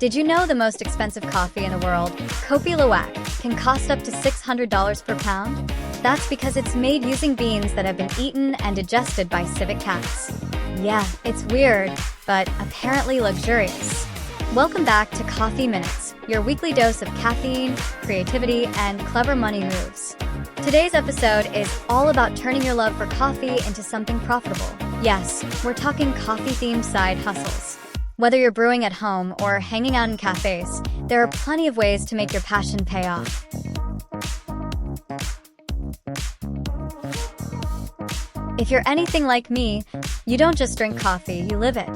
Did you know the most expensive coffee in the world, Kopi Luwak, can cost up to $600 per pound? That's because it's made using beans that have been eaten and digested by civet cats. Yeah, it's weird, but apparently luxurious. Welcome back to Coffee Minutes, your weekly dose of caffeine, creativity, and clever money moves. Today's episode is all about turning your love for coffee into something profitable. Yes, we're talking coffee-themed side hustles. Whether you're brewing at home or hanging out in cafes, there are plenty of ways to make your passion pay off. If you're anything like me, you don't just drink coffee, you live it.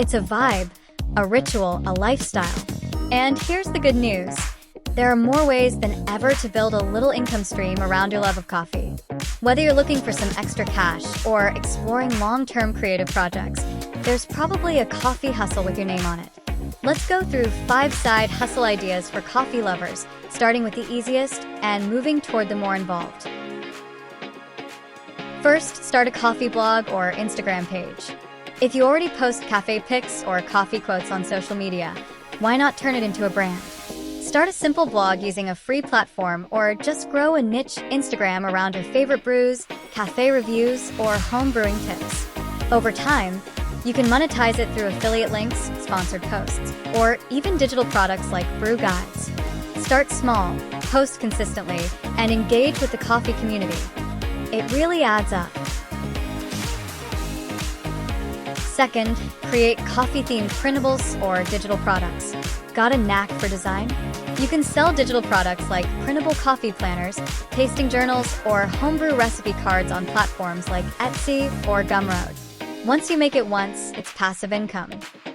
It's a vibe, a ritual, a lifestyle. And here's the good news. There are more ways than ever to build a little income stream around your love of coffee. Whether you're looking for some extra cash or exploring long-term creative projects, there's probably a coffee hustle with your name on it. Let's go through 5 side hustle ideas for coffee lovers, starting with the easiest and moving toward the more involved. First, start a coffee blog or Instagram page. If you already post cafe pics or coffee quotes on social media, why not turn it into a brand? Start a simple blog using a free platform or just grow a niche Instagram around your favorite brews, cafe reviews, or home brewing tips. Over time, you can monetize it through affiliate links, sponsored posts, or even digital products like brew guides. Start small, post consistently, and engage with the coffee community. It really adds up. Second, create coffee-themed printables or digital products. Got a knack for design? You can sell digital products like printable coffee planners, tasting journals, or homebrew recipe cards on platforms like Etsy or Gumroad. Once you make it once, it's passive income.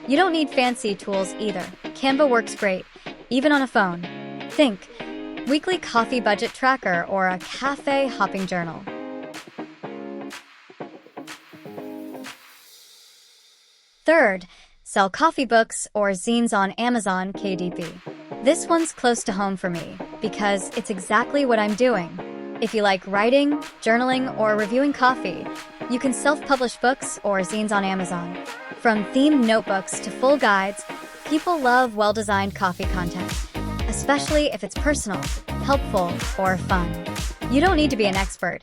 You don't need fancy tools either. Canva works great, even on a phone. Think weekly coffee budget tracker or a cafe hopping journal. Third, sell coffee books or zines on Amazon KDP. This one's close to home for me because it's exactly what I'm doing. If you like writing, journaling, or reviewing coffee, you can self-publish books or zines on Amazon. From themed notebooks to full guides, people love well-designed coffee content, especially if it's personal, helpful, or fun. You don't need to be an expert.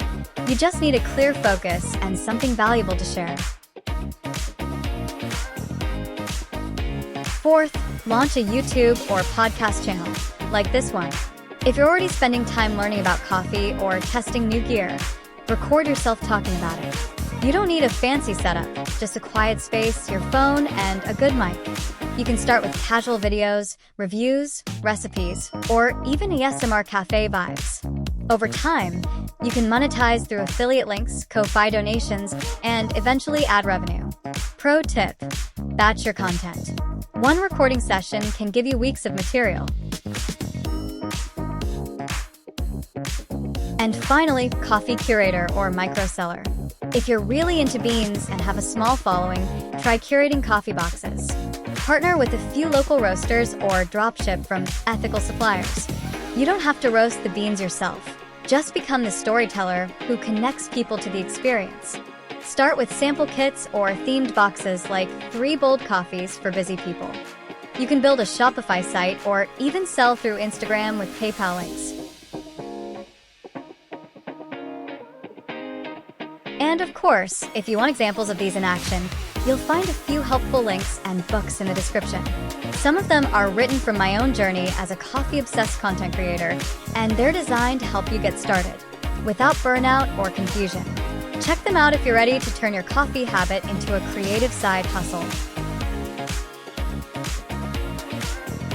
You just need a clear focus and something valuable to share. Fourth, launch a YouTube or podcast channel, like this one. If you're already spending time learning about coffee or testing new gear, record yourself talking about it. You don't need a fancy setup, just a quiet space, your phone, and a good mic. You can start with casual videos, reviews, recipes, or even ASMR cafe vibes. Over time, you can monetize through affiliate links, Ko-fi donations, and eventually ad revenue. Pro tip: batch your content. One recording session can give you weeks of material. And finally, coffee curator or micro-seller. If you're really into beans and have a small following, try curating coffee boxes. Partner with a few local roasters or dropship from ethical suppliers. You don't have to roast the beans yourself. Just become the storyteller who connects people to the experience. Start with sample kits or themed boxes like 3 bold coffees for busy people. You can build a Shopify site or even sell through Instagram with PayPal links. And of course, if you want examples of these in action, you'll find a few helpful links and books in the description. Some of them are written from my own journey as a coffee-obsessed content creator, and they're designed to help you get started, without burnout or confusion. Check them out if you're ready to turn your coffee habit into a creative side hustle.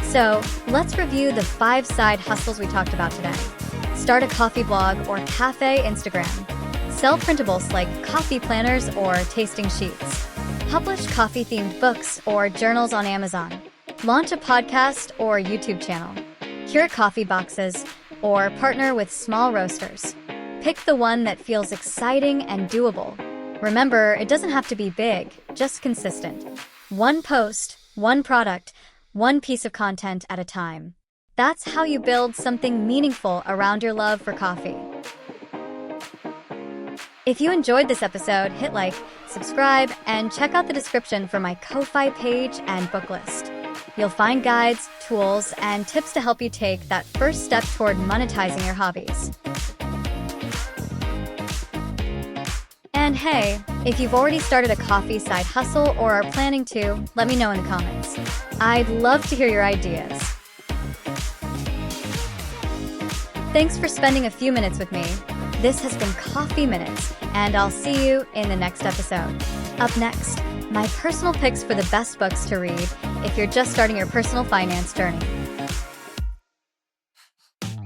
So, let's review the 5 side hustles we talked about today. Start a coffee blog or cafe Instagram. Sell printables like coffee planners or tasting sheets. Publish coffee-themed books or journals on Amazon. Launch a podcast or YouTube channel. Curate coffee boxes or partner with small roasters. Pick the one that feels exciting and doable. Remember, it doesn't have to be big, just consistent. One post, one product, one piece of content at a time. That's how you build something meaningful around your love for coffee. If you enjoyed this episode, hit like, subscribe, and check out the description for my Ko-fi page and book list. You'll find guides, tools, and tips to help you take that first step toward monetizing your hobbies. And hey, if you've already started a coffee side hustle or are planning to, let me know in the comments. I'd love to hear your ideas. Thanks for spending a few minutes with me. This has been Coffee Minutes, and I'll see you in the next episode. Up next, my personal picks for the best books to read if you're just starting your personal finance journey.